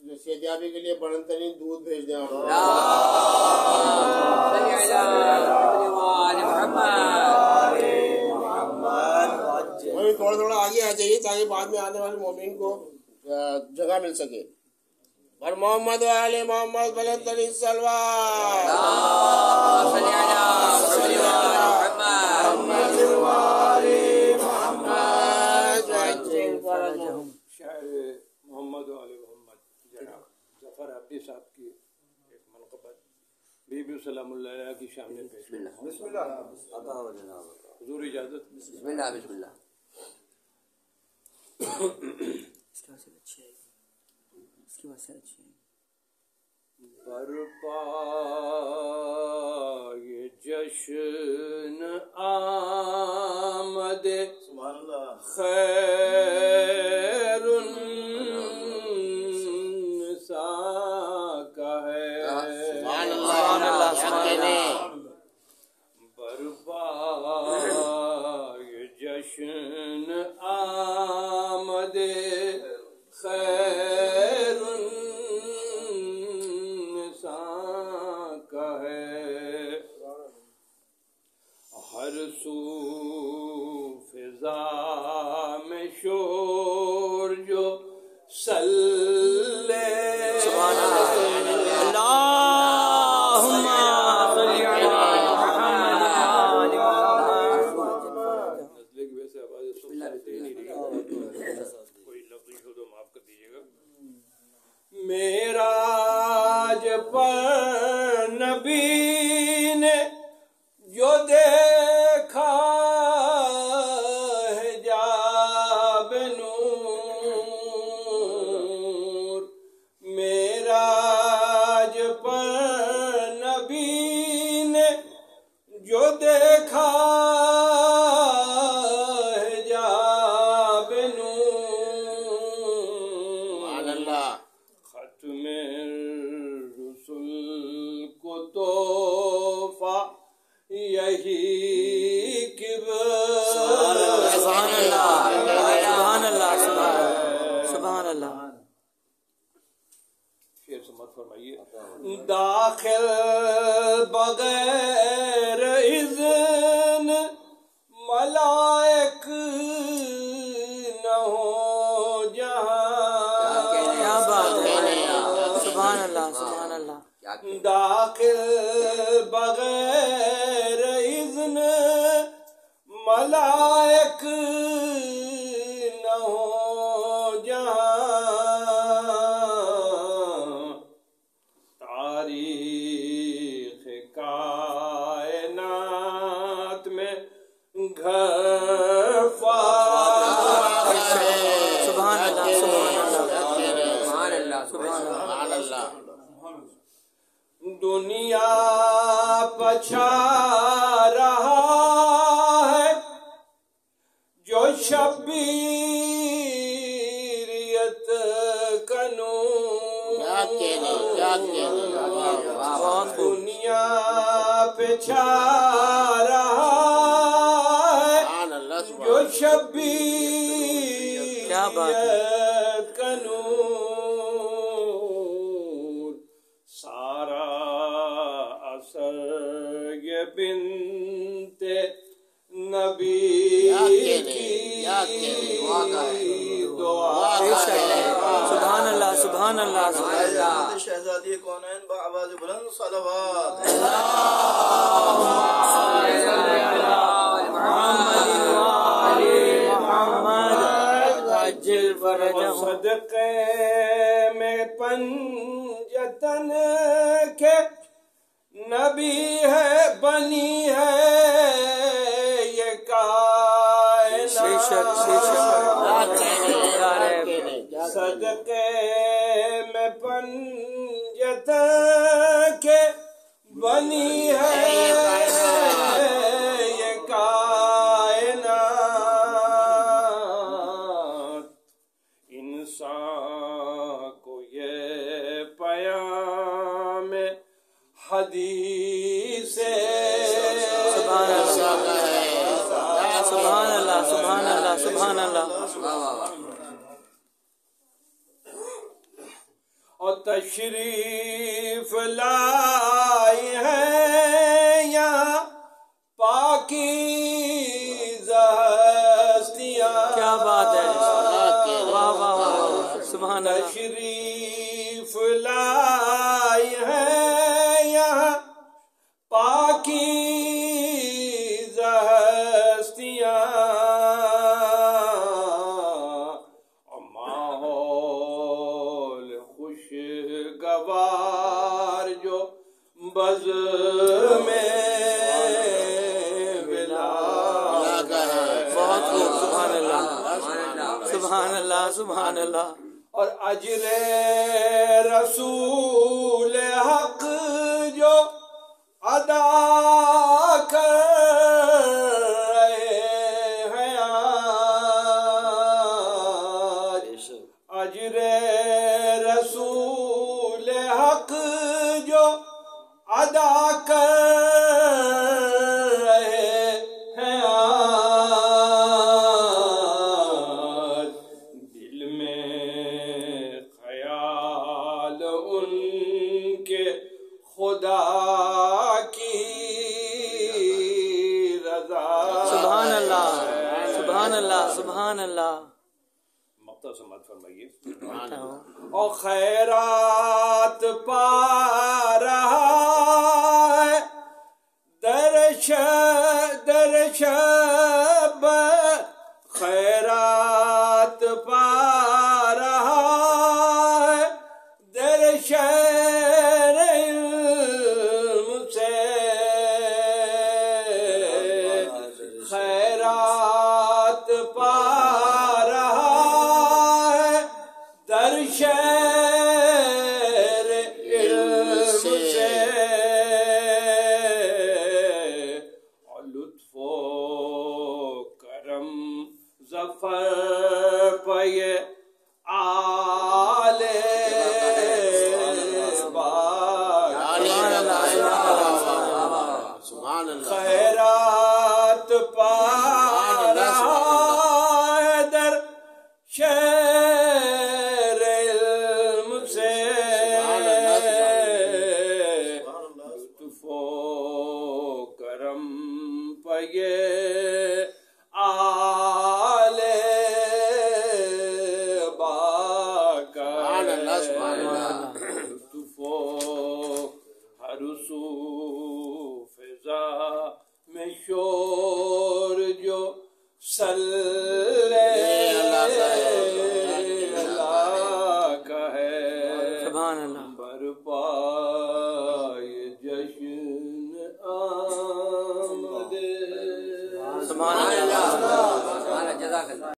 صحتیابی کے لیے بلند ترین دودھ بھیج دیں آپ تھوڑا تھوڑا آگے آ جائیے تاکہ بعد میں آنے والے مومنین کو جگہ مل سکے. اور محمد علی محمد بلند ترین صلوات. شاعر محمد علی محمد جناب ظفر عبدی صاحب کی ایک منقبت بی بی سلام اللہ علیہ کی شان میں پیش. بسم اللہ حضور اجازت. بسم اللہ بسم اللہ. اس کے بعد سے اچھی ہے. برپائے جشن آمد خیر النساء کا ہے. برپائے جشن آمد خیر النساء کا ہے. ہر سو فضا میں شور جو صلی اللہم صلی علی محمد. نزلے کی ویسے آواز دے نہیں رہی, کوئی لفظ ہو تو معاف کر دیجیے گا. معراج پر نبی نے جو دیکھا ہے جاب نور. معراج پر نبی نے جو دیکھا ہے جاب نور. ختم رسول کو تحفہ یہی سبحان اللہ سبحان اللہ سبحان اللہ. شعر سمت فرمائیے. داخل بغیر اذن ملائک نہ ہو جہاں. کیا بات ہے. سبحان اللہ سبحان اللہ. داخل بغیر اذن ملائک نہ ہو جہاں. تاریخ کائنات میں گھر سبحان اللہ سبحان اللہ سبحان اللہ. دنیا پچھا رہا ہے جو شبیریت کا نور. دنیا پچھا رہا ہے جو شبیریت کا نور. سارا اثر یہ بنت نبی کی دعا. سبحان اللہ سبحان اللہ سبحان اللہ. شہزادی کونین با آواز بلند صلوات. صدقے میں پنجتن کے نبی ہے بنی ہے یہ کائنات. صدقے میں پنجتن کے بنی ہے یہ کائنات. انسان کو یہ پیام حدیث سبحان اللہ سبحان اللہ سبحان اللہ. اور تشریف لائی ہیں یہاں پاکیزہ ہستیاں. کیا بات ہے. واہ واہ واہ سبحان اللہ. تشریف لائی ہیں یہاں پاکیزہ ہستیاں. اور ماحول خوشگوار جو بز میں سبحان اللہ سبحان اللہ. اور اجر رسول حق جو ادا کر رہے ہیں آج. اجر رسول حق جو ادا کر رہے ہیں آج. دل میں خیال ان کے خدا کی رضا. سبحان اللہ سبحان اللہ سبحان اللہ. مقطع سماعت فرمائیے. اور خیرات پا رہا ہے درشب خیرات پا رہا ہے درشہر علم سے. خیرات پا رہا ہے درشہر علم سے. اور لطف و کرم ظفر پہ آل سبحان اللہ. خیرات پا رہا ہے در شہر علم سے. لطف و کرم پہ آل باقر. لطف و ہر سو فضا میں شور جو صلی اللہ کا ہے. سبحان اللہ. برپائے جشن آمد. سبحان اللہ.